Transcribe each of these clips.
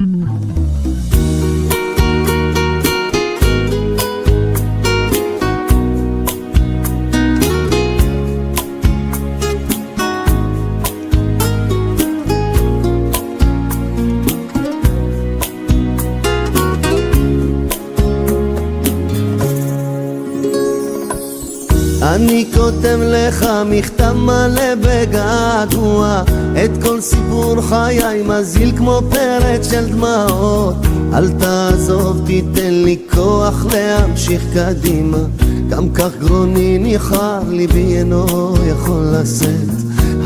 אני כותב לך מכתב מלא בגעגוע, את כל סיפור חיי מזיל כמו פרץ של דמעות. אל תעזוב, תיתן לי כוח להמשיך קדימה, גם כך גרוני ניחר, ליבי אינו יכול לשאת.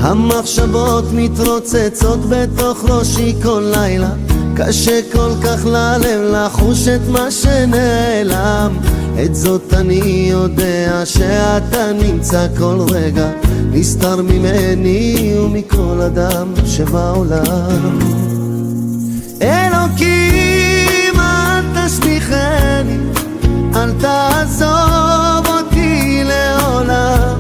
המחשבות מתרוצצות בתוך ראשי כל לילה, קשה כל כך ללב לחוש את מה שנעלם. את זאת אני יודע שאתה נמצא כל רגע, נסתר ממני ומכל אדם שבעולם. אלוקים אל תשליכני, אל תעזוב אותי לעולם,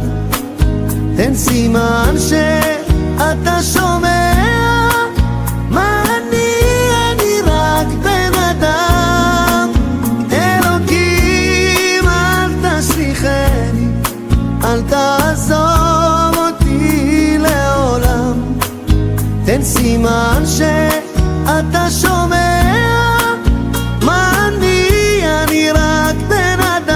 תן סימן שאתה שומע מה אני רק בן אדם. אלוקים אל תשליכני, אל תעזוב אותי לעולם, תן סימן שאתה שומע מה אני רק בן אדם.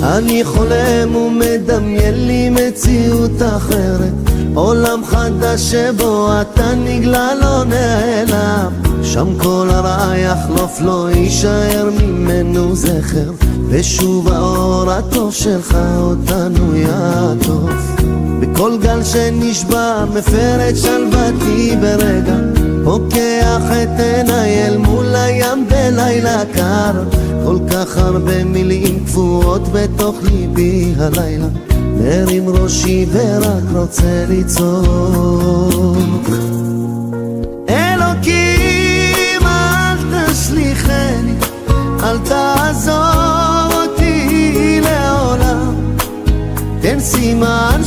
אני חולם ומדמיין לי מציאות אחרת, עולם חדש שבו אתה נגלה לא נעלם, שם כל הרע יחלוף לא יישאר ממנו זכר, ושוב האור הטוב שלך אותנו יעטוף. בכל גל שנשבע מפר את שלוותי ברגע, פוקח את עיניי אל מול הים בלילה קר, כל כך הרבה מילים קפואות בתוך ליבי הלילה, מרים ראשי ורק רוצה לצעוק. אלוקים אל תשליכני, אל תעזוב אותי לעולם, תן סימן